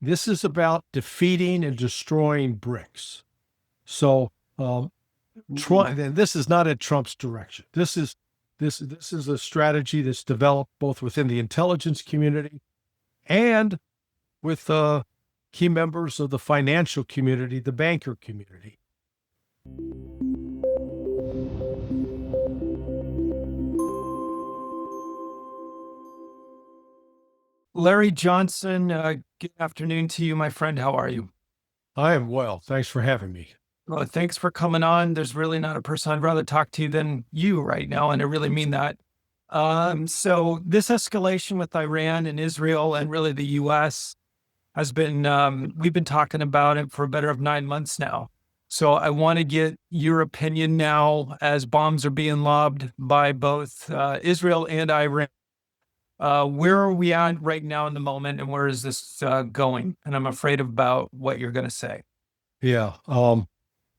This is about defeating and destroying BRICS. So Trump, and this is not at Trump's direction. This is a strategy that's developed both within the intelligence community and with key members of the financial community, the banker community. Larry Johnson, good afternoon to you, my friend. How are you? I am well. Thanks for having me. Well, thanks for coming on. There's really not a person I'd rather talk to than you right now, and I really mean that. So this escalation with Iran and Israel and really the U.S. has been, we've been talking about it for a better of 9 months now. So I want to get your opinion now as bombs are being lobbed by both Israel and Iran. Where are we at right now in the moment, and where is this going? And I'm afraid about what you're going to say. Yeah.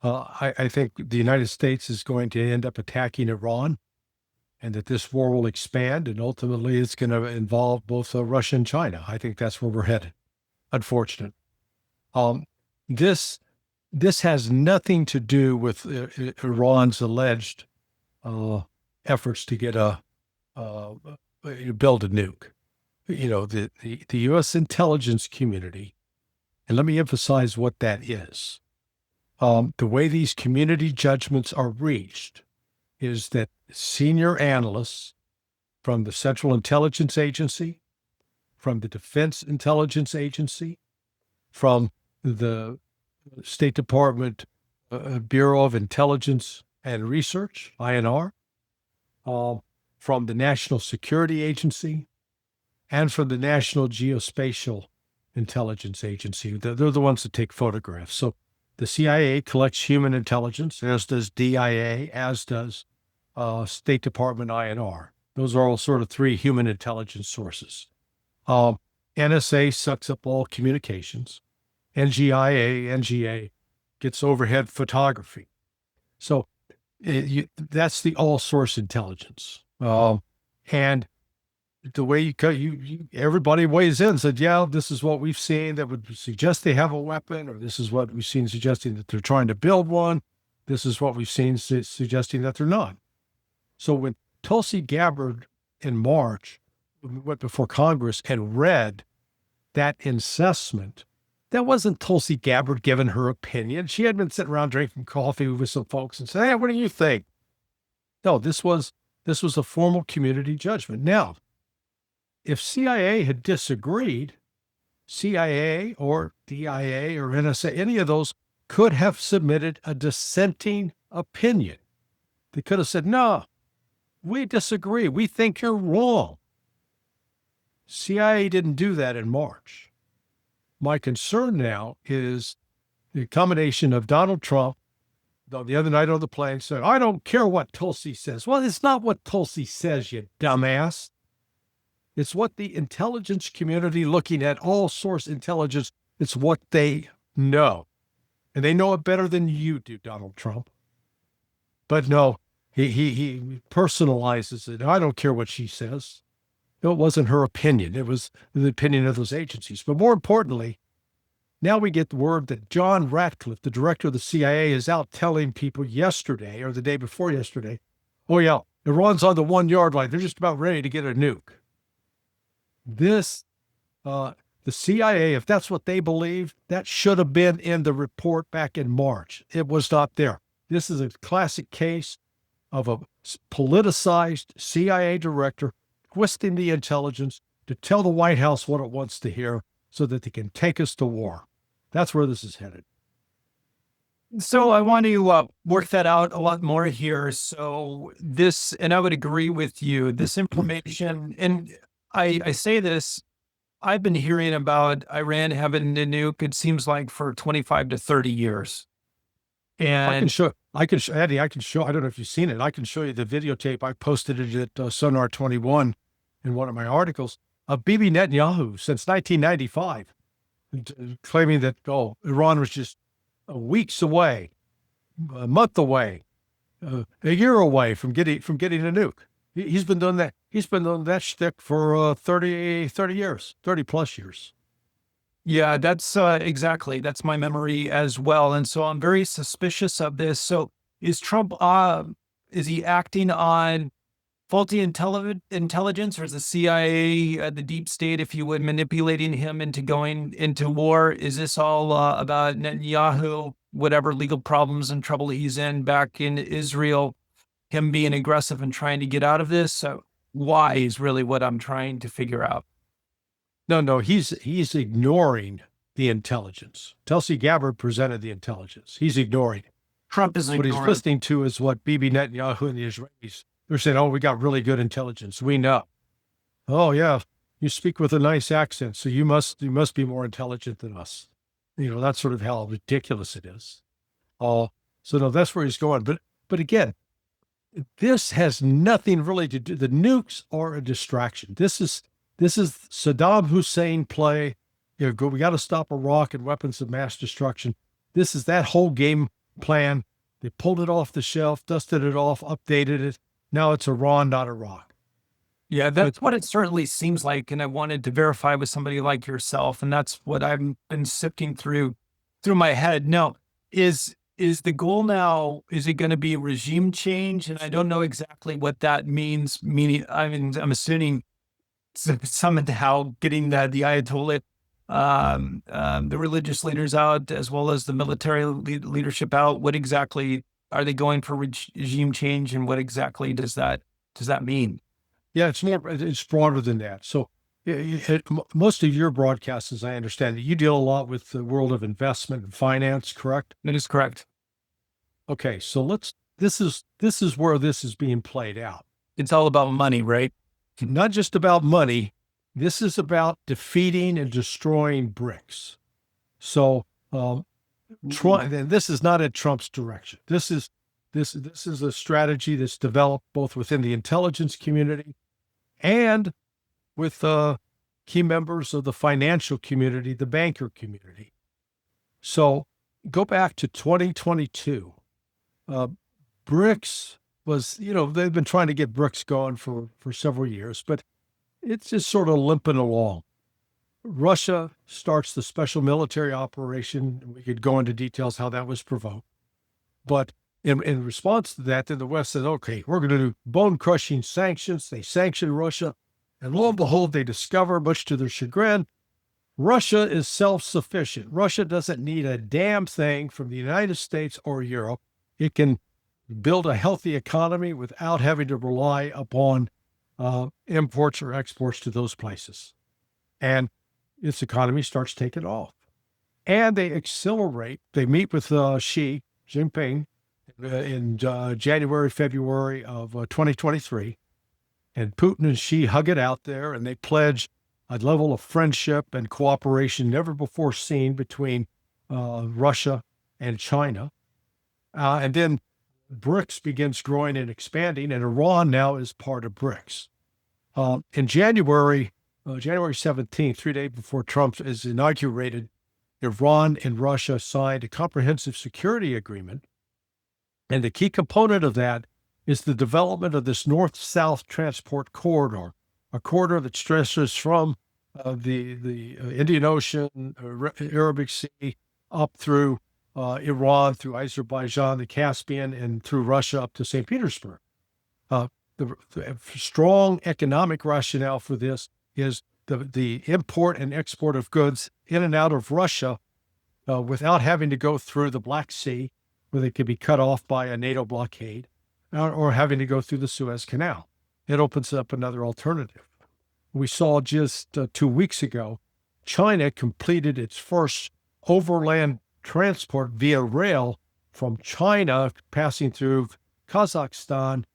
I think the United States is going to end up attacking Iran, and that this war will expand, and ultimately it's going to involve both Russia and China. I think that's where we're headed. Unfortunate. Um, this this has nothing to do with Iran's alleged efforts to get build a nuke. The U.S. intelligence community, and let me emphasize what that is. The way these community judgments are reached is that senior analysts from the Central Intelligence Agency, from the Defense Intelligence Agency, from the State Department Bureau of Intelligence and Research, INR, from the National Security Agency, and from the National Geospatial Intelligence Agency. They're the ones that take photographs. So the CIA collects human intelligence, as does DIA, as does State Department INR. Those are all sort of three human intelligence sources. NSA sucks up all communications. NGA gets overhead photography. So that's the all-source intelligence. And the way everybody weighs in and said, yeah, this is what we've seen that would suggest they have a weapon, or this is what we've seen suggesting that they're trying to build one. This is what we've seen suggesting that they're not. So when Tulsi Gabbard in March went before Congress and read that assessment, that wasn't Tulsi Gabbard giving her opinion. She had been sitting around drinking coffee with some folks and saying, hey, what do you think? No, this was a formal community judgment. Now, if CIA had disagreed, CIA or DIA or NSA, any of those could have submitted a dissenting opinion. They could have said, no, we disagree. We think you're wrong. CIA didn't do that in March. My concern now is the combination of Donald Trump, the other night on the plane, said, I don't care what Tulsi says. Well, it's not what Tulsi says, you dumbass. It's what the intelligence community, looking at all source intelligence, it's what they know. And they know it better than you do, Donald Trump. But no, he personalizes it. I don't care what she says. No, it wasn't her opinion. It was the opinion of those agencies. But more importantly, now we get the word that John Ratcliffe, the director of the CIA, is out telling people yesterday or the day before yesterday, oh yeah, Iran's on the 1 yard line. They're just about ready to get a nuke. The CIA, if that's what they believe, that should have been in the report back in March. It was not there. This is a classic case of a politicized CIA director twisting the intelligence to tell the White House what it wants to hear so that they can take us to war. That's where this is headed. So I want to work that out a lot more here. So this, and I would agree with you, this information, and I say this, I've been hearing about Iran having a nuke, it seems like, for 25 to 30 years. And Eddie, I can show, I don't know if you've seen it. I can show you the videotape. I posted it at Sonar 21 in one of my articles of Bibi Netanyahu since 1995, claiming that, Iran was just weeks away, a month away, a year away from getting a nuke. He's been doing that. He's been doing that shtick for 30 years, 30 plus years. Yeah, that's exactly. That's my memory as well. And so I'm very suspicious of this. So is Trump, is he acting on faulty intelligence, or is the CIA, the deep state, if you would, manipulating him into going into war? Is this all about Netanyahu, whatever legal problems and trouble he's in back in Israel, him being aggressive and trying to get out of this? So why is really what I'm trying to figure out. No, he's ignoring the intelligence. Tulsi Gabbard presented the intelligence. He's ignoring it. Trump is What he's ignoring. listening to is what Bibi Netanyahu and the Israelis, they're saying, oh, we got really good intelligence. We know. Oh yeah, you speak with a nice accent, so you must be more intelligent than us. That's sort of how ridiculous it is. Oh, so no, that's where he's going. But again, this has nothing really to do. The nukes are a distraction. This is Saddam Hussein play. We got to stop Iraq and weapons of mass destruction. This is that whole game plan. They pulled it off the shelf, dusted it off, updated it. Now it's Iran, not Iraq. Yeah, But that's what it certainly seems like. And I wanted to verify with somebody like yourself. And that's what I've been sifting through my head. Now, is the goal now, is it going to be regime change? And I don't know exactly what that means. Meaning, I mean, I'm assuming somehow getting the Ayatollah, the religious leaders out, as well as the military leadership out. What exactly are they going for regime change, and what exactly does that mean? yeah, it's broader than that. So most of your broadcasts, as I understand it, you deal a lot with the world of investment and finance, correct? That is correct. Okay, so this is where this is being played out. It's all about money, right? Not just about money. This is about defeating and destroying BRICS. So Trump, and this is not in Trump's direction. This is a strategy that's developed both within the intelligence community and with key members of the financial community, the banker community. So go back to 2022. Uh, BRICS was, they've been trying to get BRICS going for several years, but it's just sort of limping along. Russia starts the special military operation. We could go into details how that was provoked. But in response to that, then the West said, okay, we're going to do bone crushing sanctions. They sanction Russia. And lo and behold, they discover, much to their chagrin, Russia is self sufficient. Russia doesn't need a damn thing from the United States or Europe. It can build a healthy economy without having to rely upon imports or exports to those places. And its economy starts taking off. And they accelerate. They meet with Xi Jinping in January, February of 2023. And Putin and Xi hug it out there, and they pledge a level of friendship and cooperation never before seen between Russia and China. And then BRICS begins growing and expanding, and Iran now is part of BRICS. In January 17th, 3 days before Trump is inaugurated, Iran and Russia signed a comprehensive security agreement. And the key component of that is the development of this north-south transport corridor, a corridor that stretches from the Indian Ocean, Arabic Sea, up through Iran, through Azerbaijan, the Caspian, and through Russia up to St. Petersburg. The strong economic rationale for this is the import and export of goods in and out of Russia without having to go through the Black Sea, where they could be cut off by a NATO blockade, or having to go through the Suez Canal. It opens up another alternative. We saw just 2 weeks ago, China completed its first overland transport via rail from China, passing through Kazakhstan,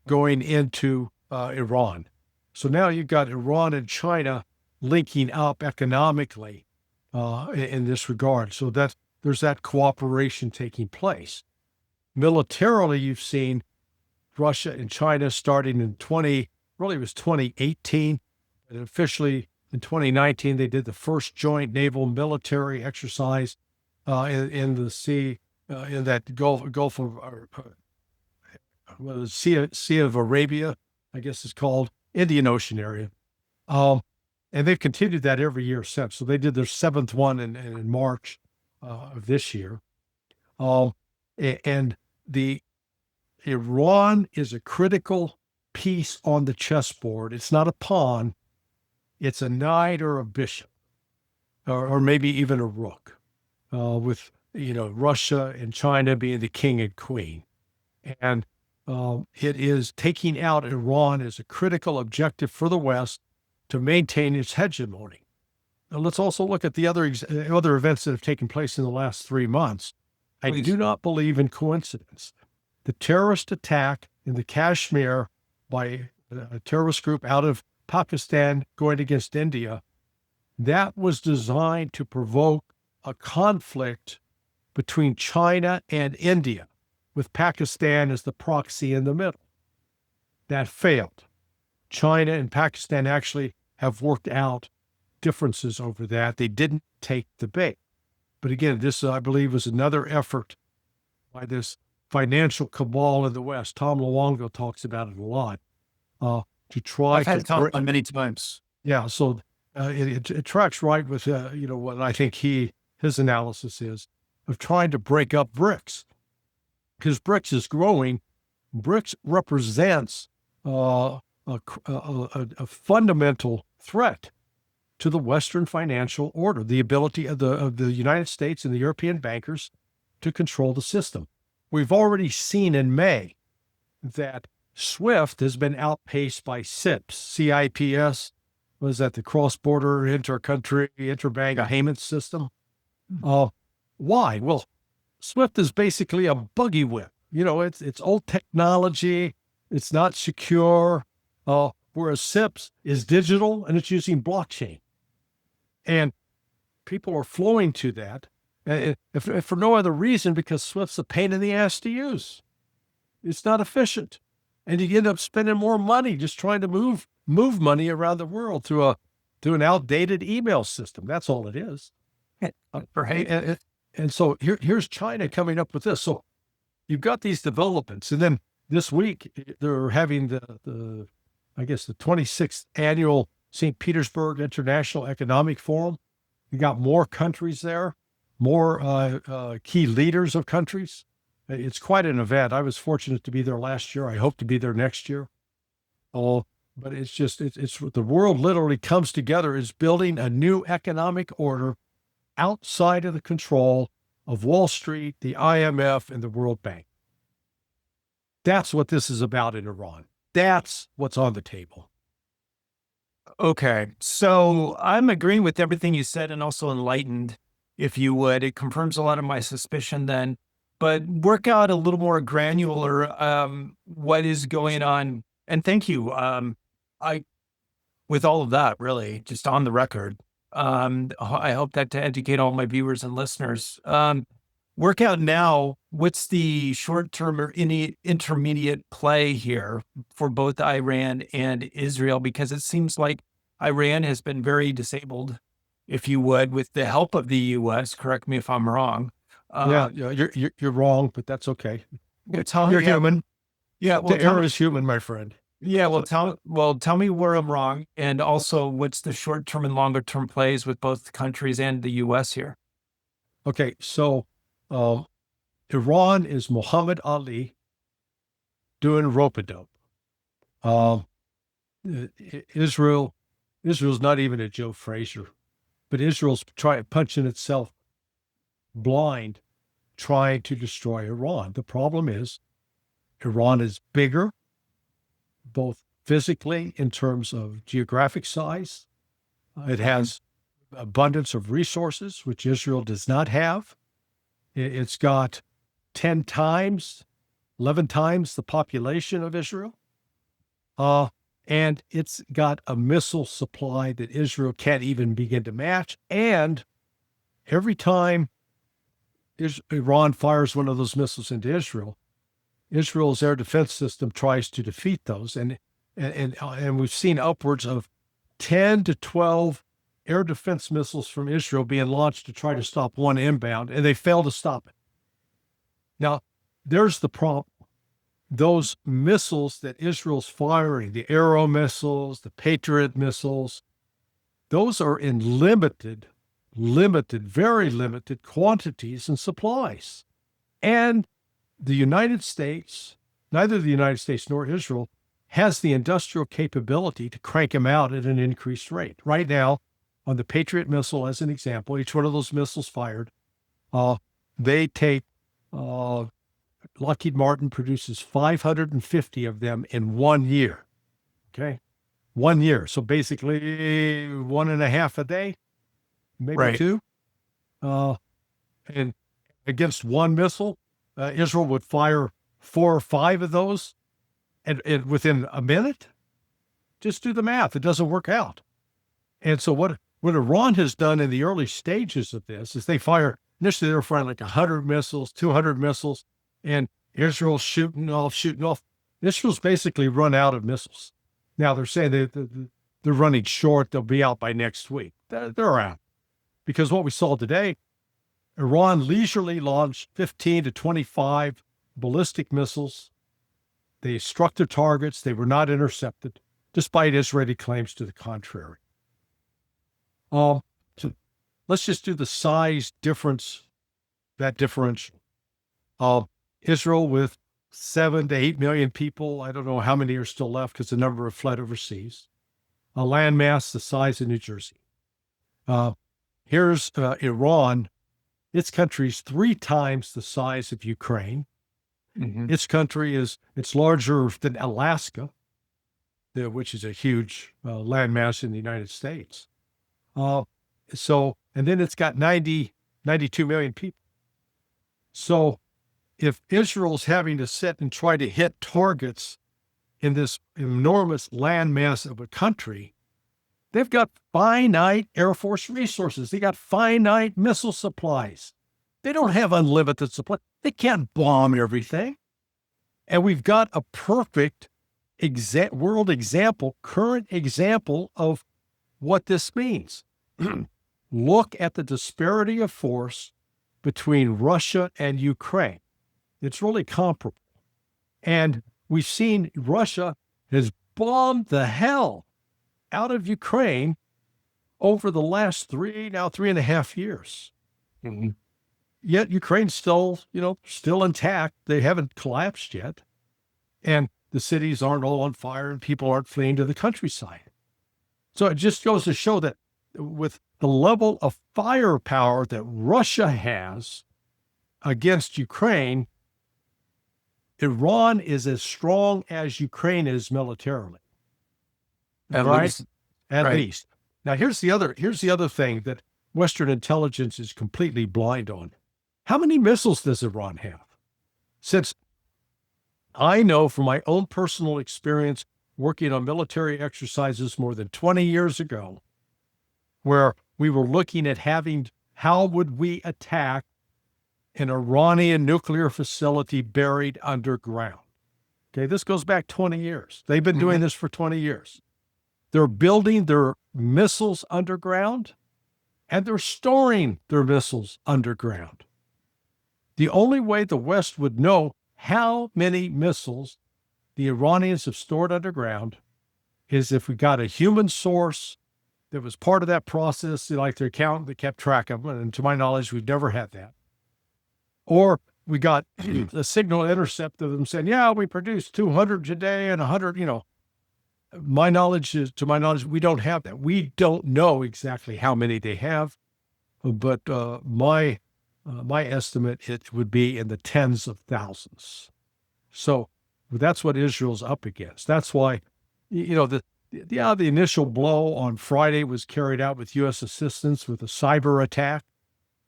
going into Iran. So now you've got Iran and China linking up economically in this regard. So that there's that cooperation taking place. Militarily, you've seen Russia and China starting in really it was 2018, and officially in 2019 they did the first joint naval military exercise in the sea, in that Gulf of Sea of Arabia, I guess it's called, Indian Ocean area. And they've continued that every year since. So they did their seventh one in March of this year. Um, and the Iran is a critical piece on the chessboard. It's not a pawn. It's a knight or a bishop, or maybe even a rook, with Russia and China being the king and queen. And it is taking out Iran as a critical objective for the West to maintain its hegemony. Now, let's also look at the other events that have taken place in the last 3 months. I Please. do not believe in coincidence. The terrorist attack in the Kashmir by a terrorist group out of Pakistan going against India, that was designed to provoke a conflict between China and India, with Pakistan as the proxy in the middle. That failed. China and Pakistan actually have worked out differences over that. They didn't take the bait. But again, this, I believe, was another effort by this financial cabal in the West. Tom Luongo talks about it a lot, to try I've had Tom on many times. Yeah, so it tracks right with what I think his analysis is of trying to break up BRICS, because BRICS is growing. BRICS represents a fundamental threat to the Western financial order, the ability of the United States and the European bankers to control the system. We've already seen in May that SWIFT has been outpaced by CIPS. CIPS was that the cross-border interbank payment system. Why? Well, SWIFT is basically a buggy whip. It's old technology. It's not secure. Whereas CIPS is digital and it's using blockchain. And people are flowing to that, if for no other reason, because SWIFT's a pain in the ass to use. It's not efficient. And you end up spending more money just trying to move money around the world through an outdated email system. That's all it is. Right. And so here's China coming up with this. So you've got these developments, and then this week they're having the 26th annual St. Petersburg International Economic Forum. You got more countries there, more key leaders of countries. It's quite an event. I was fortunate to be there last year. I hope to be there next year. But it's the world literally comes together, is building a new economic order outside of the control of Wall Street, the IMF, and the World Bank. That's what this is about in Iran. That's what's on the table. Okay. So I'm agreeing with everything you said and also enlightened, if you would. It confirms a lot of my suspicion then. But work out a little more granular what is going on. And thank you. With all of that, really, just on the record, I hope that to educate all my viewers and listeners. Work out now, what's the short-term or any intermediate play here for both Iran and Israel? Because it seems like Iran has been very disabled, if you would, with the help of the U.S. Correct me if I'm wrong. You're wrong, but that's okay. You're human. Yeah, well, The error is human, my friend. Yeah, tell me where I'm wrong, and also what's the short-term and longer-term plays with both countries and the U.S. here? Okay, so Iran is Muhammad Ali doing rope-a-dope. Israel's not even a Joe Frazier, but Israel's punching itself blind, trying to destroy Iran. The problem is Iran is bigger, both physically in terms of geographic size. It has abundance of resources, which Israel does not have. It's got 10 times, 11 times the population of Israel. And it's got a missile supply that Israel can't even begin to match. And every time Iran fires one of those missiles into Israel, Israel's air defense system tries to defeat those. And we've seen upwards of 10 to 12 air defense missiles from Israel being launched to try to stop one inbound, and they fail to stop it. Now, there's the problem. Those missiles that Israel's firing, the Arrow missiles, the Patriot missiles, those are in very limited quantities and supplies. And the United States, neither the United States nor Israel, has the industrial capability to crank them out at an increased rate. Right now, on the Patriot missile, as an example, each one of those missiles fired, they take, Lockheed Martin produces 550 of them in 1 year. Okay. 1 year. So basically 1.5 a day, maybe Right. two. And against one missile, Israel would fire 4 or 5 of those and within a minute. Just do the math. It doesn't work out. And so what Iran has done in the early stages of this is initially they were firing like 100 missiles, 200 missiles, and Israel's shooting off. Israel's basically run out of missiles. Now they're saying they're running short. They'll be out by next week. They're out. Because what we saw today, Iran leisurely launched 15 to 25 ballistic missiles. They struck their targets. They were not intercepted, despite Israeli claims to the contrary. So let's just do the size difference, that differential. Israel with 7 to 8 million people. I don't know how many are still left because a number have fled overseas. A landmass the size of New Jersey. Here's Iran. Its country is 3 times the size of Ukraine. Mm-hmm. Its country it's larger than Alaska, which is a huge landmass in the United States. And then it's got 92 million people. So if Israel's having to sit and try to hit targets in this enormous landmass of a country, they've got finite Air Force resources. They got finite missile supplies. They don't have unlimited supply. They can't bomb everything. And we've got a perfect current example of what this means. Look at the disparity of force between Russia and Ukraine. It's really comparable. And we've seen Russia has bombed the hell out of Ukraine over the last 3.5 years. Mm-hmm. Yet Ukraine's still intact. They haven't collapsed yet. And the cities aren't all on fire and people aren't fleeing to the countryside. So it just goes to show that with the level of firepower that Russia has against Ukraine, Iran is as strong as Ukraine is militarily. At right? least. At Right. least. Now here's the other thing that Western intelligence is completely blind on. How many missiles does Iran have? Since I know from my own personal experience working on military exercises more than 20 years ago, where we were looking at how would we attack an Iranian nuclear facility buried underground. Okay, this goes back 20 years. They've been doing this for 20 years. They're building their missiles underground, and they're storing their missiles underground. The only way the West would know how many missiles the Iranians have stored underground is if we got a human source that was part of that process, like their accountant that kept track of them. And to my knowledge, we've never had that. Or we got a signal intercept of them saying, yeah, we produced 200 today and 100, to my knowledge, we don't have that. We don't know exactly how many they have, but my estimate, it would be in the tens of thousands. So that's what Israel's up against. That's why, the initial blow on Friday was carried out with U.S. assistance with a cyber attack,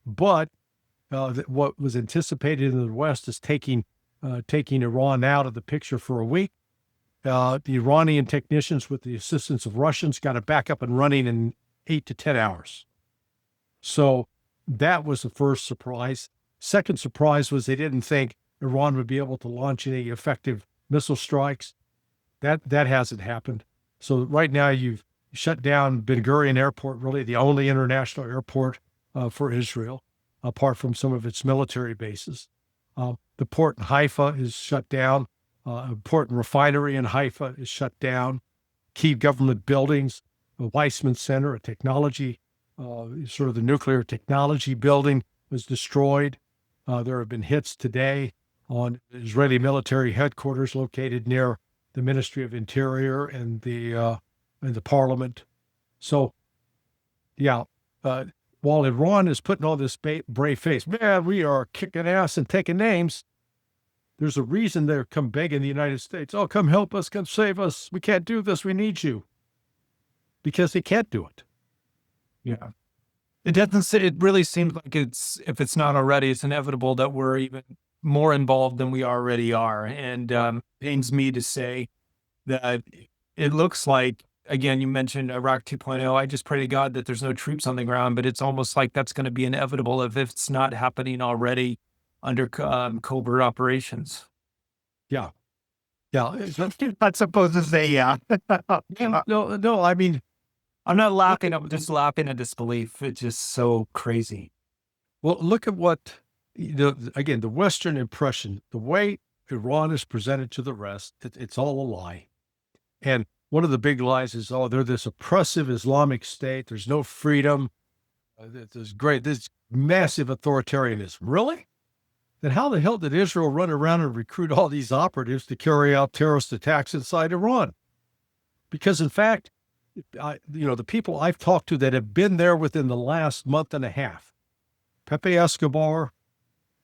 but what was anticipated in the West is taking Iran out of the picture for a week. The Iranian technicians, with the assistance of Russians, got it back up and running in 8 to 10 hours. So that was the first surprise. Second surprise was they didn't think Iran would be able to launch any effective missile strikes. That hasn't happened. So right now you've shut down Ben Gurion Airport, really the only international airport for Israel, apart from some of its military bases. The port in Haifa is shut down. A port and refinery in Haifa is shut down. Key government buildings Weissman Center, a technology, sort of the nuclear technology building was destroyed. There have been hits today on Israeli military headquarters located near the Ministry of Interior and the parliament. So, yeah, while Iran is putting on this brave face, man, we are kicking ass and taking names. There's a reason they're come begging the United States. Oh, come help us, come save us. We can't do this. We need you. Because they can't do it. Yeah. It really seems like if it's not already, it's inevitable that we're even more involved than we already are. And pains me to say that it looks like, again, you mentioned Iraq 2.0. I just pray to God that there's no troops on the ground, but it's almost like that's going to be inevitable if it's not happening already under covert operations. Yeah. Yeah. I'm not supposed to say yeah. No, I mean, I'm not laughing. I'm just laughing at disbelief. It's just so crazy. well, look at what, again, the Western impression, the way Iran is presented to the rest, it's all a lie. And one of the big lies is, oh, they're this oppressive Islamic state. There's no freedom. This massive authoritarianism. Really? Then how the hell did Israel run around and recruit all these operatives to carry out terrorist attacks inside Iran? Because in fact, the people I've talked to that have been there within the last month and a half, Pepe Escobar,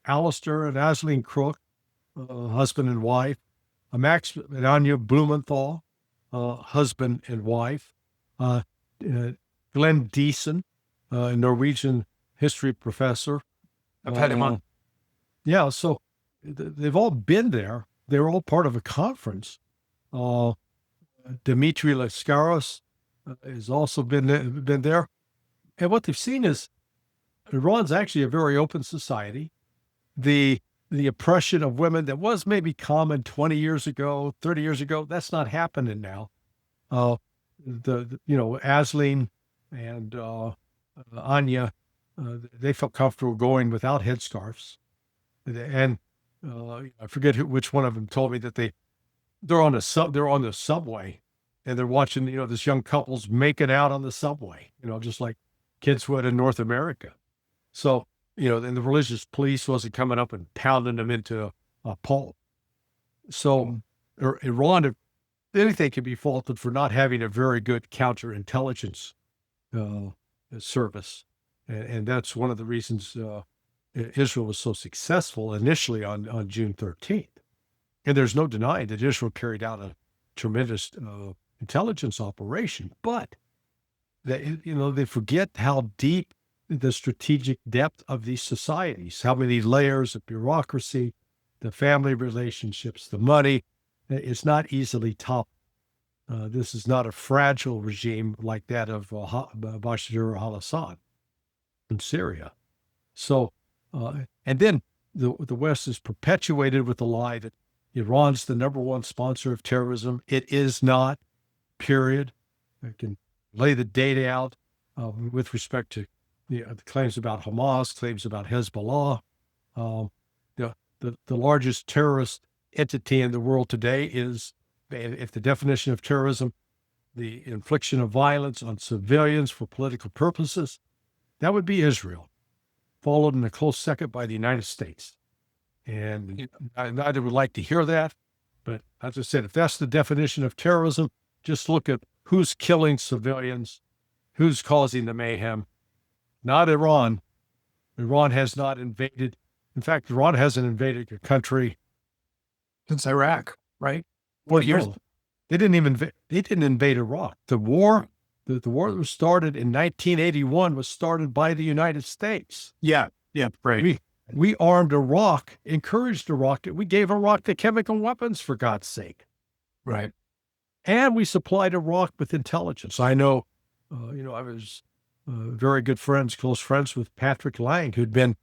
Alistair and Aislinn Crook, husband and wife, Max and Anya Blumenthal, husband and wife, Glenn Deason, a Norwegian history professor. I've had him on. Yeah, so they've all been there. They were all part of a conference. Dimitri Lascaris has also been there. And what they've seen is Iran's actually a very open society. The oppression of women that was maybe common 20 years ago, 30 years ago, that's not happening now. Aislinn and Anya, they felt comfortable going without headscarves. And I forget which one of them told me that they're on the subway and they're watching, this young couple's making out on the subway, just like kids would in North America. So, and the religious police wasn't coming up and pounding them into a pulp. So Iran, if anything, can be faulted for not having a very good counterintelligence service. And that's one of the reasons Israel was so successful initially on June 13th. And there's no denying that Israel carried out a tremendous intelligence operation, but they forget how deep the strategic depth of these societies, how many layers of bureaucracy, the family relationships, the money. It's not easily topped. This is not a fragile regime like that of Bashar al-Assad in Syria. So, and then the West is perpetuated with the lie that Iran's the number one sponsor of terrorism. It is not, period. I can lay the data out with respect to the claims about Hamas, claims about Hezbollah. The largest terrorist entity in the world today is, if the definition of terrorism, the infliction of violence on civilians for political purposes, that would be Israel, followed in a close second by the United States. And neither would like to hear that. But as I said, if that's the definition of terrorism, just look at who's killing civilians, who's causing the mayhem. Not Iran. Iran has not invaded. In fact, Iran hasn't invaded a country since Iraq, right? 40 years. They didn't invade Iraq. The war that was started in 1981 was started by the United States. Yeah, right. We armed Iraq, encouraged Iraq. We gave Iraq the chemical weapons, for God's sake. Right. And we supplied Iraq with intelligence. I know, I was very good friends, close friends with Patrick Lang, who'd been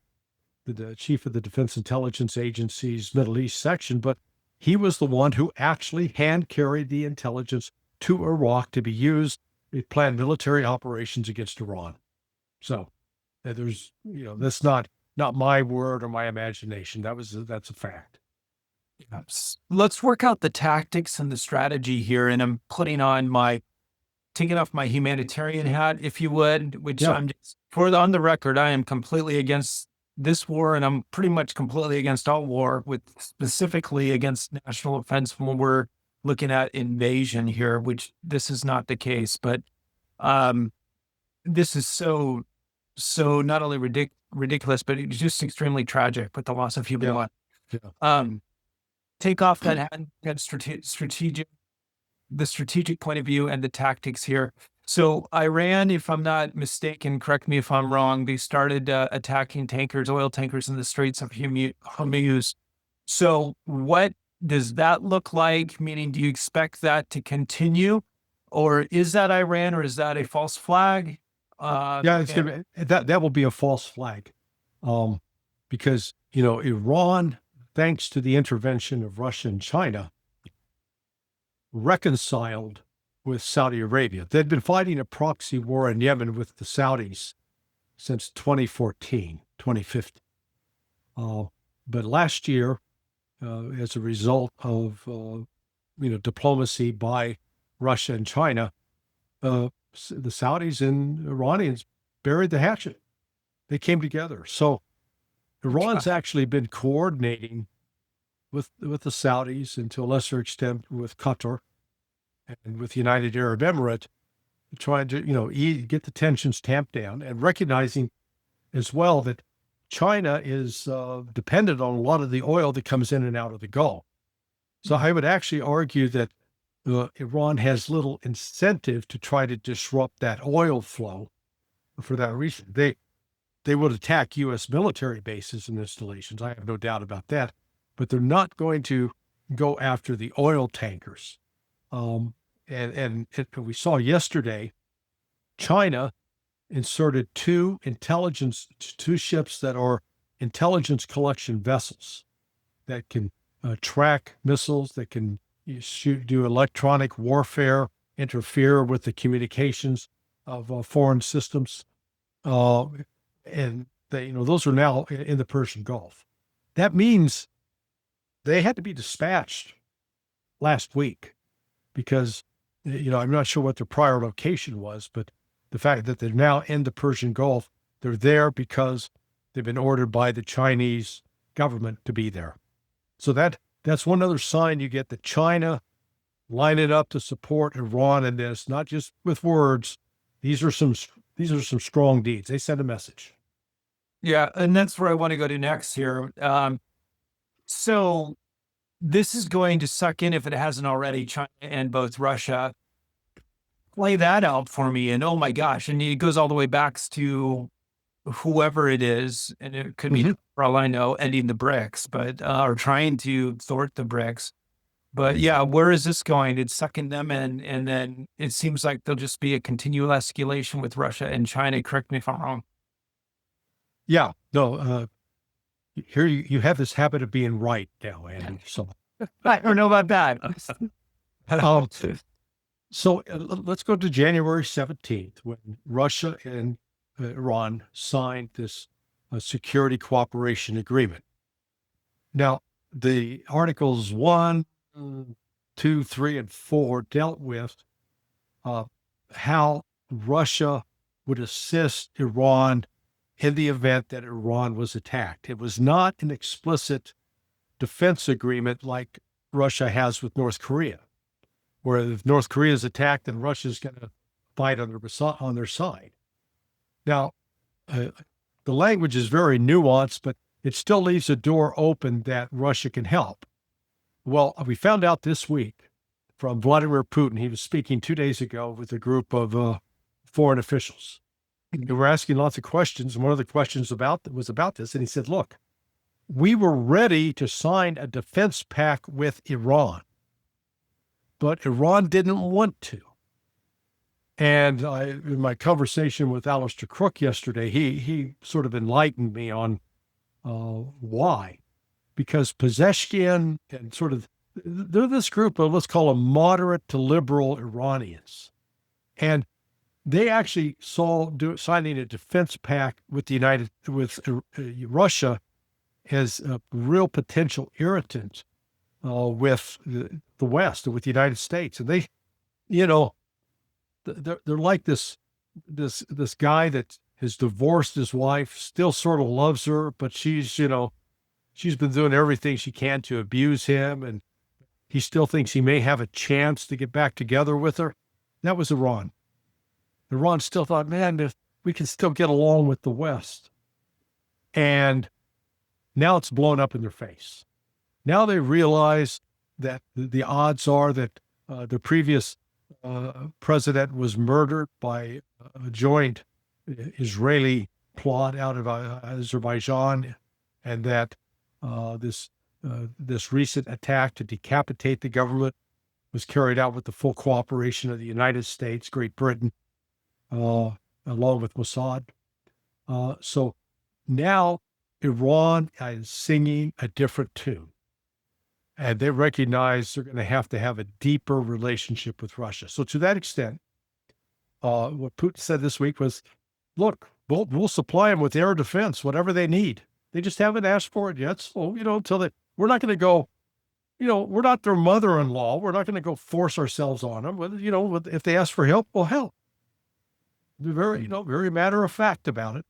the chief of the Defense Intelligence Agency's Middle East section, but he was the one who actually hand carried the intelligence to Iraq to be used in planned military operations against Iran. So there's, that's not my word or my imagination. That's a fact. Let's work out the tactics and the strategy here. And I'm putting on my taking off my humanitarian hat, if you would, which Yeah. I'm just, on the record, I am completely against this war, and I'm pretty much completely against all war, with specifically against national defense when we're looking at invasion here, which this is not the case. But um, this is so not only ridiculous, but it's just extremely tragic with the loss of human Yeah. life. Yeah. Take off that the strategic point of view and the tactics here. So Iran, if I'm not mistaken, correct me if I'm wrong, they started attacking tankers, oil tankers in the Straits of Hormuz. So what does that look like? Meaning, do you expect that to continue? Or is that Iran, or is that a false flag? Yeah, it's And gonna be, that will be a false flag, um, because Iran, thanks to the intervention of Russia and China, reconciled with Saudi Arabia. They'd been fighting a proxy war in Yemen with the Saudis since 2014, 2015. But last year, as a result of diplomacy by Russia and China, the Saudis and Iranians buried the hatchet. They came together. So Iran's actually been coordinating with the Saudis, and to a lesser extent with Qatar and with the United Arab Emirates, trying to get the tensions tamped down, and recognizing as well that China is dependent on a lot of the oil that comes in and out of the Gulf. So I would actually argue that Iran has little incentive to try to disrupt that oil flow for that reason. They would attack U.S. military bases and installations. I have no doubt about that, but they're not going to go after the oil tankers. And we saw yesterday, China inserted two ships that are intelligence collection vessels that can track missiles, that can do electronic warfare, interfere with the communications of foreign systems, and those are now in the Persian Gulf. That means they had to be dispatched last week because I'm not sure what their prior location was, but the fact that they're now in the Persian Gulf, they're there because they've been ordered by the Chinese government to be there. So that's one other sign you get that China line it up to support Iran in this, not just with words. These are some strong deeds. They send a message. yeah, and that's where I want to go to next here. So this is going to suck in, if it hasn't already, China and both Russia. Play that out for me. And oh my gosh, and it goes all the way back to whoever it is, and it could be, for all I know, ending the BRICS, but or trying to thwart the BRICS. But yeah, where is this going? It's sucking them in, and then it seems like there'll just be a continual escalation with Russia and China. Correct me if I'm wrong. Yeah, no. Here you have this habit of being right now, Andy. So I don't know about that. So let's go to January 17th, when Russia and Iran signed this security cooperation agreement. Now, the Articles 1, 2, 3, and 4 dealt with how Russia would assist Iran in the event that Iran was attacked. It was not an explicit defense agreement like Russia has with North Korea, where if North Korea is attacked, then Russia's going to fight on their side. Now, the language is very nuanced, but it still leaves a door open that Russia can help. Well, we found out this week from Vladimir Putin. He was speaking 2 days ago with a group of foreign officials. They were asking lots of questions, and one of the questions was about this. And he said, look, we were ready to sign a defense pact with Iran, but Iran didn't want to. And in my conversation with Alistair Crook yesterday, he sort of enlightened me on why. Because Pezeshkian and they're this group of, let's call them moderate to liberal Iranians. And they actually saw signing a defense pact with Russia as a real potential irritant with the West, with the United States. And they they're like this guy that has divorced his wife, still sort of loves her, but she's been doing everything she can to abuse him, and he still thinks he may have a chance to get back together with her. That was Iran. Iran still thought, man, if we can still get along with the West. And now it's blown up in their face. Now they realize that the odds are that the previous president was murdered by a joint Israeli plot out of Azerbaijan, and that this recent attack to decapitate the government was carried out with the full cooperation of the United States, Great Britain, along with Mossad. So now Iran is singing a different tune. And they recognize they're going to have a deeper relationship with Russia. So to that extent, what Putin said this week was, look, we'll supply them with air defense, whatever they need. They just haven't asked for it yet. So, we're not going to go, we're not their mother-in-law. We're not going to go force ourselves on them. If they ask for help, we'll help. They're very matter of fact about it.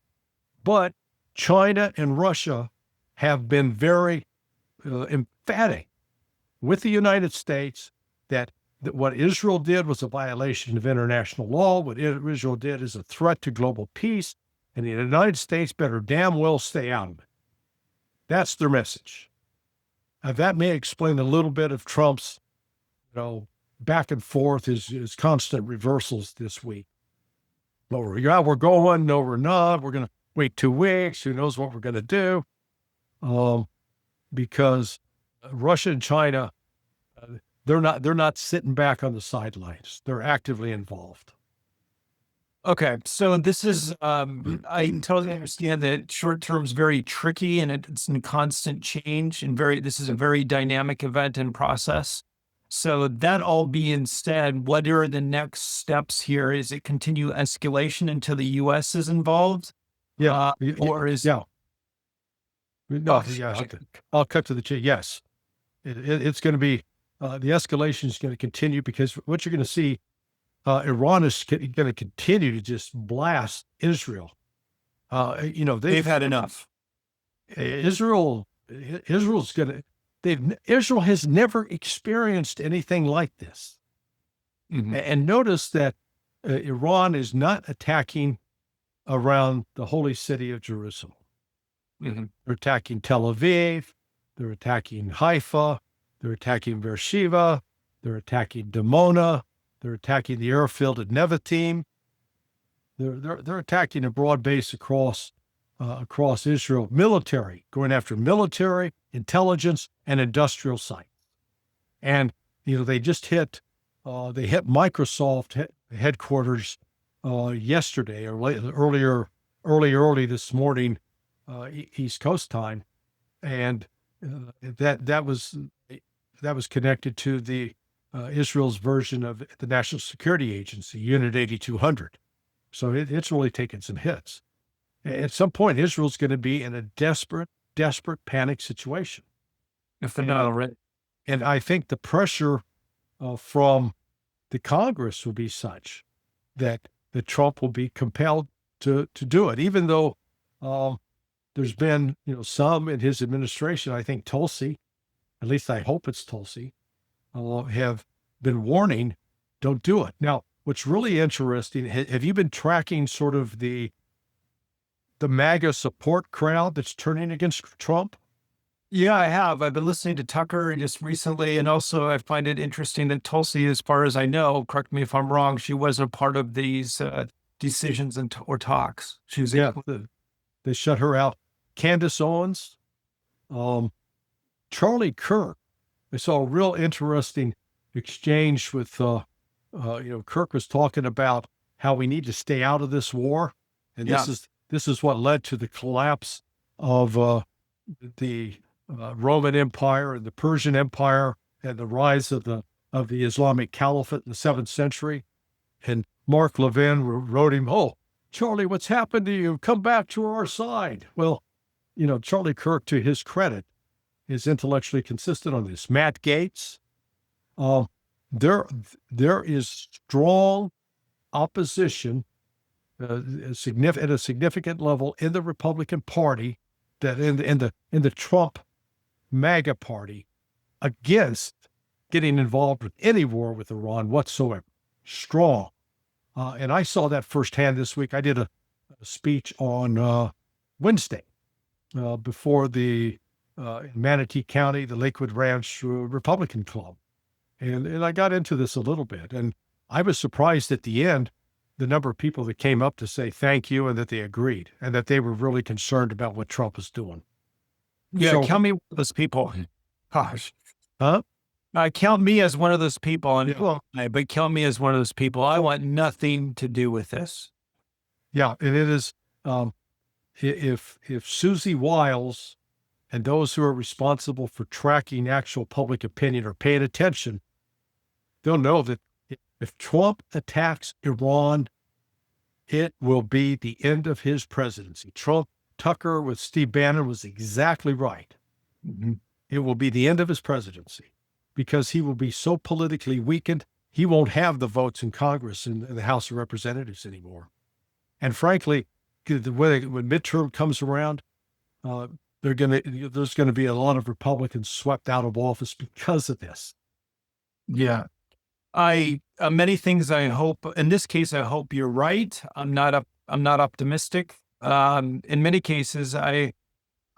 But China and Russia have been very emphatic with the United States that what Israel did was a violation of international law. What Israel did is a threat to global peace, and the United States better damn well stay out of it. That's their message. That may explain a little bit of Trump's, back and forth, his constant reversals this week. No, we're going. No, we're not. We're going to wait 2 weeks. Who knows what we're going to do? Because Russia and China, they're not sitting back on the sidelines. They're actively involved. Okay, so this is, I totally understand that short term is very tricky and it's in constant change and this is a very dynamic event and process. So that all being said, what are the next steps here? Is it continue escalation until the U.S. is involved? Yeah. Or is No, yeah, I'll cut to the chase. Yes, it's going to be, the escalation is going to continue because what you're going to see, Iran is going to continue to just blast Israel. they've had enough. Israel has never experienced anything like this. Mhm. And notice that Iran is not attacking around the holy city of Jerusalem. Mhm. They're attacking Tel Aviv. They're attacking Haifa. They're attacking Beersheba. They're attacking Dimona. They're attacking the airfield at Nevatim. They're attacking a broad base across Israel, going after military, intelligence, and industrial sites. And they just hit Microsoft headquarters yesterday or early this morning, East Coast time, and that was connected to the Israel's version of the National Security Agency, Unit 8200. So it's really taken some hits. At some point, Israel's going to be in a desperate panic situation. If they're not already. And I think the pressure from the Congress will be such that Trump will be compelled to do it, even though there's been some in his administration. I think Tulsi, at least I hope it's Tulsi, have been warning, don't do it. Now, what's really interesting, have you been tracking sort of the MAGA support crowd that's turning against Trump? Yeah, I have. I've been listening to Tucker just recently, and also I find it interesting that Tulsi, as far as I know, correct me if I'm wrong, she wasn't a part of these decisions or talks. She was they shut her out. Candace Owens, Charlie Kirk. I saw a real interesting exchange with, Kirk was talking about how we need to stay out of this war, and this is what led to the collapse of the Roman Empire and the Persian Empire and the rise of the Islamic Caliphate in the 7th century. And Mark Levin wrote him, "Oh, Charlie, what's happened to you? Come back to our side." Well, Charlie Kirk, to his credit, is intellectually consistent on this. Matt Gaetz, there is strong opposition at a significant level in the Republican Party, that in the Trump MAGA party, against getting involved with any war with Iran whatsoever. Strong. And I saw that firsthand this week. I did a speech on Wednesday before the in Manatee County, the Lakewood Ranch Republican Club. And I got into this a little bit. And I was surprised at the end, the number of people that came up to say thank you and that they agreed and that they were really concerned about what Trump was doing. Yeah, So, count me one of those people. Gosh, huh? count me as one of those people, and Yeah. but count me as one of those people. I want nothing to do with this. Yeah, and it is. If Susie Wiles and those who are responsible for tracking actual public opinion are paying attention, they'll know that if Trump attacks Iran, it will be the end of his presidency. Tucker with Steve Bannon was exactly right. Mm-hmm. It will be the end of his presidency because he will be so politically weakened, he won't have the votes in Congress and the House of Representatives anymore. And frankly, when midterm comes around, there's going to be a lot of Republicans swept out of office because of this. Yeah. Many things I hope, in this case, I hope you're right. I'm not optimistic. In many cases, I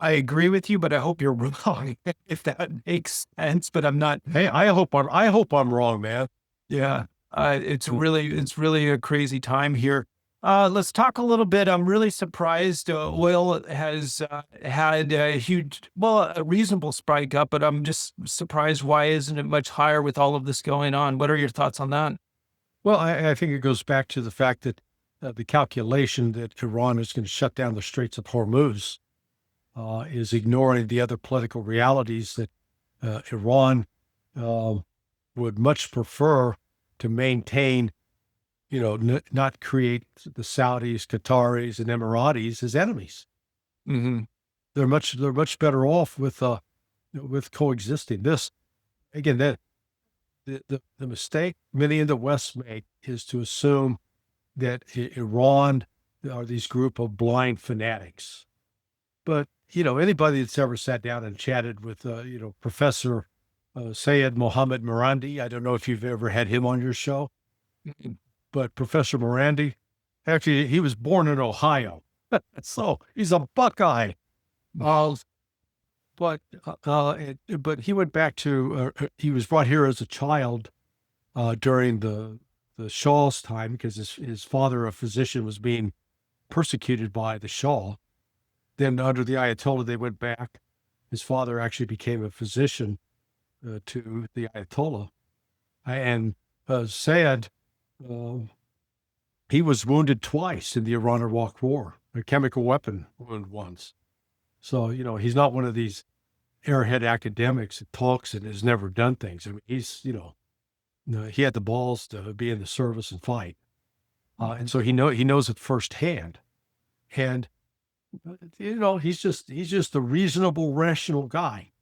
agree with you, but I hope you're wrong, if that makes sense, but I'm not. Hey, I hope I'm wrong, man. Yeah. It's really a crazy time here. Let's talk a little bit. I'm really surprised oil has had a reasonable spike up, but I'm just surprised why isn't it much higher with all of this going on? What are your thoughts on that? Well, I think it goes back to the fact that the calculation that Iran is going to shut down the Straits of Hormuz is ignoring the other political realities that Iran would much prefer to maintain, not create the Saudis, Qataris, and Emiratis as enemies. Mm-hmm. They're much better off with coexisting. This again, that the mistake many in the West make is to assume that Iran are these group of blind fanatics. But anybody that's ever sat down and chatted with Professor Syed Mohammed Marandi, I don't know if you've ever had him on your show. Mm-hmm. But Professor Morandi, actually, he was born in Ohio, so he's a Buckeye. But he went back to he was brought here as a child during the Shah's time because his father, a physician, was being persecuted by the Shah. Then under the Ayatollah, they went back. His father actually became a physician to the Ayatollah, and Sayed. He was wounded twice in the Iran-Iraq War, a chemical weapon wound once. So, he's not one of these airhead academics that talks and has never done things. I mean, he's, he had the balls to be in the service and fight. And so he knows it firsthand. And, he's just a reasonable, rational guy,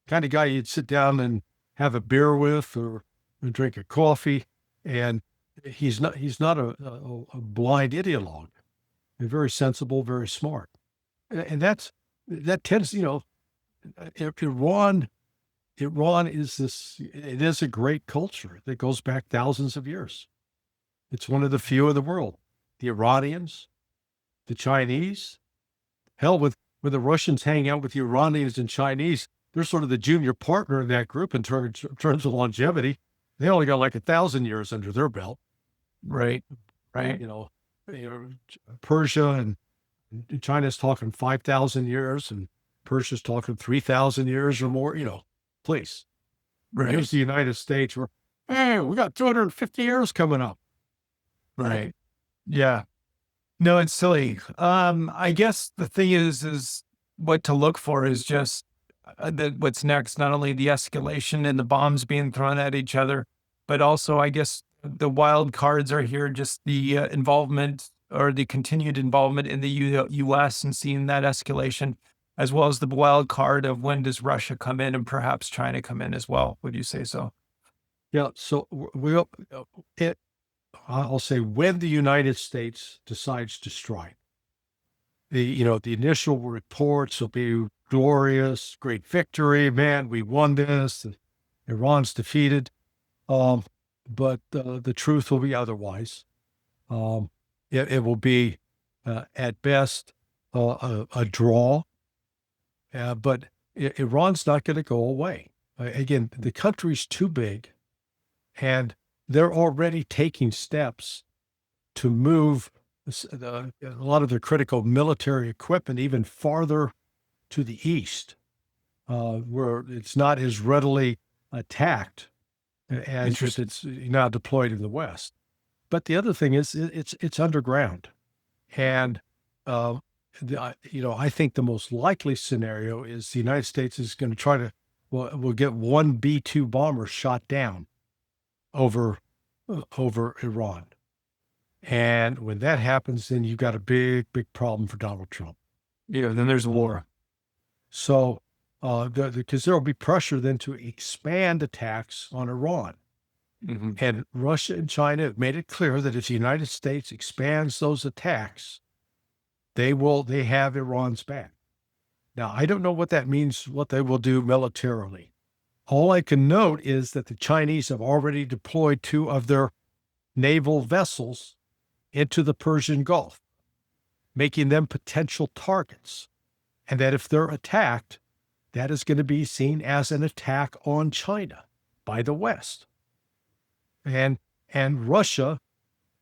kind of guy you'd sit down and have a beer with or drink a coffee. And he's not a blind ideologue. They're very sensible, very smart. And that tends, Iran it is a great culture that goes back thousands of years. It's one of the few in the world. The Iranians, the Chinese, hell, when the Russians hang out with the Iranians and Chinese, they're sort of the junior partner in that group in terms of longevity. They only got like 1,000 years under their belt. Right. Persia and China's talking 5,000 years, and Persia's talking 3,000 years or more. Please. Right. Here's the United States. We got 250 years coming up. Right. Yeah. No, it's silly. I guess the thing is what to look for is just what's next. Not only the escalation and the bombs being thrown at each other, but also, I guess, the wild cards are here, just the involvement or the continued involvement in the U.S. and seeing that escalation, as well as the wild card of when does Russia come in and perhaps China come in as well. Would you say so? Yeah. So I'll say when the United States decides to strike. The initial reports will be glorious, great victory, man, we won this, Iran's defeated. Um, but the truth will be otherwise. Um, it will be at best a draw, but Iran's not going to go away. Again, the country's too big, and they're already taking steps to move a lot of their critical military equipment even farther to the east, where it's not as readily attacked as if Interesting. it's now deployed in the west. But the other thing is it's underground, and I think the most likely scenario is the United States is going to try to will get one B-2 bomber shot down over over Iran. And when that happens, then you've got a big, big problem for Donald Trump. Yeah, then there's war. So, because there will be pressure then to expand attacks on Iran. Mm-hmm. And Russia and China have made it clear that if the United States expands those attacks, they have Iran's back. Now, I don't know what that means, what they will do militarily. All I can note is that the Chinese have already deployed 2 of their naval vessels into the Persian Gulf, making them potential targets. And that if they're attacked, that is going to be seen as an attack on China by the West. And Russia,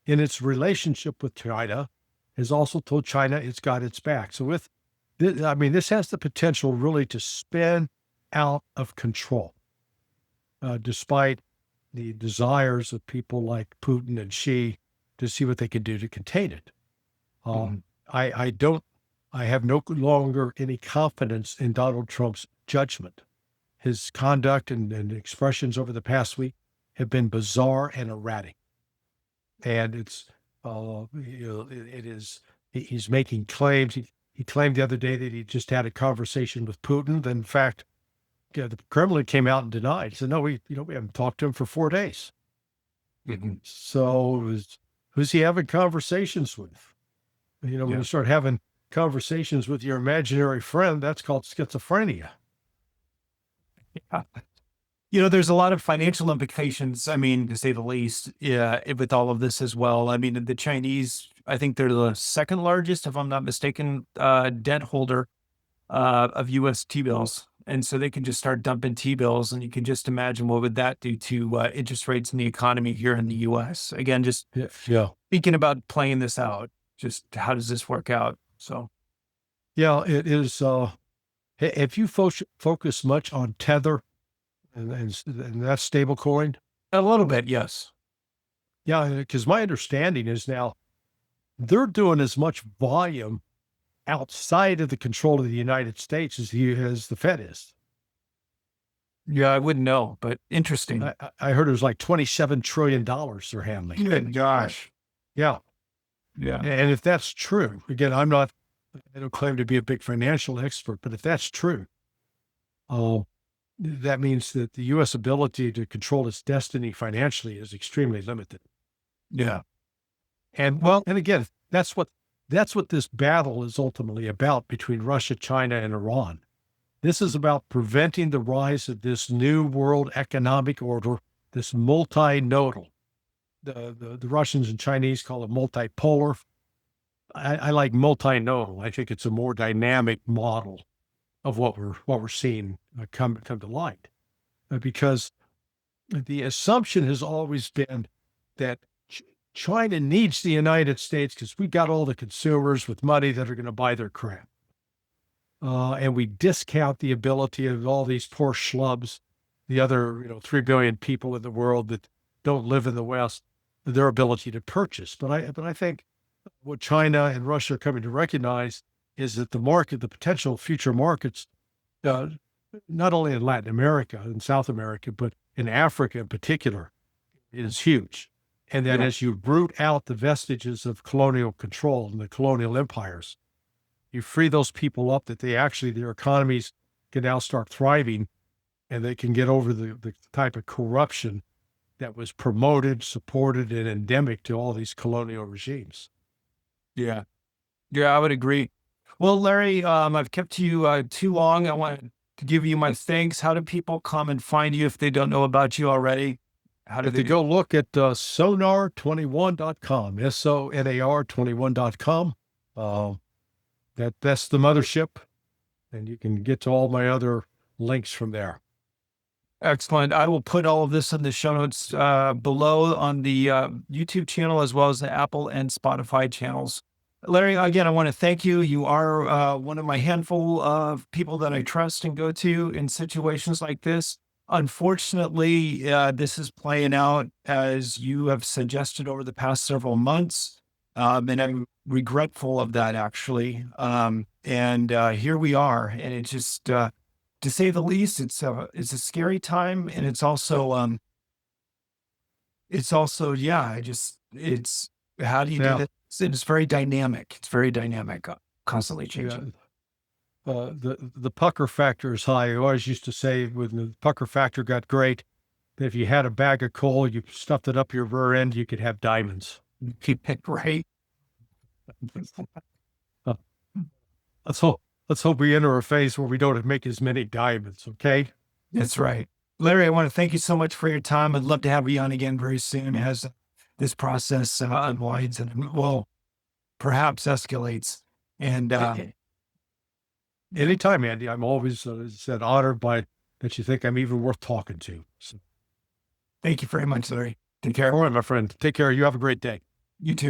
in its relationship with China, has also told China it's got its back. So this has the potential really to spin out of control, despite the desires of people like Putin and Xi to see what they can do to contain it. I have no longer any confidence in Donald Trump's judgment. His conduct and expressions over the past week have been bizarre and erratic. And he's making claims. He claimed the other day that he just had a conversation with Putin. Then, in fact, the Kremlin came out and denied. Said, no, we haven't talked to him for 4 days. Mm-hmm. So who's he having conversations with? When you start having conversations with your imaginary friend, that's called schizophrenia. Yeah. There's a lot of financial implications, I mean, to say the least, with all of this as well. I mean, the Chinese, I think they're the second largest, if I'm not mistaken, debt holder of U.S. T-bills. And so they can just start dumping T-bills, and you can just imagine what would that do to interest rates in the economy here in the U.S. Again, just thinking about playing this out, just how does this work out? So, yeah, it is. Have you focused much on Tether and that stable coin? a little bit, yes. Yeah, because my understanding is now they're doing as much volume outside of the control of the United States as the Fed is. Yeah, I wouldn't know, but interesting. I heard it was like $27 trillion they're handling. Good gosh. Yeah. Yeah. And if that's true, again, I don't claim to be a big financial expert, but if that's true, that means that the U.S. ability to control its destiny financially is extremely limited. Yeah. And again, that's what this battle is ultimately about between Russia, China, and Iran. This is about preventing the rise of this new world economic order, this multinodal. The Russians and Chinese call it multipolar. I like multinodal. I think it's a more dynamic model of what we're seeing come to light, because the assumption has always been that China needs the United States because we got all the consumers with money that are going to buy their crap. And we discount the ability of all these poor schlubs, the other 3 billion people in the world that don't live in the West, their ability to purchase. But I think what China and Russia are coming to recognize is that the potential future markets, not only in Latin America and South America, but in Africa in particular, is huge. And that as you root out the vestiges of colonial control and the colonial empires, you free those people up that their economies can now start thriving, and they can get over the type of corruption that was promoted, supported, and endemic to all these colonial regimes. Yeah. Yeah, I would agree. Well, Larry, I've kept you too long. I want to give you my thanks. How do people come and find you if they don't know about you already? How do If they they do? go look at sonar21.com, sonar21.com, that's the mothership, and you can get to all my other links from there. Excellent. I will put all of this in the show notes below on the YouTube channel as well as the Apple and Spotify channels. Larry, again, I want to thank you. You are one of my handful of people that I trust and go to in situations like this. Unfortunately, this is playing out as you have suggested over the past several months. And I'm regretful of that, actually. And here we are. And it just, to say the least, it's a scary time, and it's also, yeah, it's how do you do Yeah, this? It's very dynamic. It's very dynamic, constantly yeah. changing. The pucker factor is high. I always used to say when the pucker factor got great, that if you had a bag of coal, you stuffed it up your rear end, you could have diamonds. Right? Uh, let's hope we enter a phase where we don't make as many diamonds. Okay. That's right. Larry, I want to thank you so much for your time. I'd love to have you on again very soon as this process unwinds and, well, perhaps escalates. And Anytime, Andy. I'm always said honored by that you think I'm even worth talking to. So, thank you very much, Larry. Take care. all right, my friend. Take care. You have a great day. You too.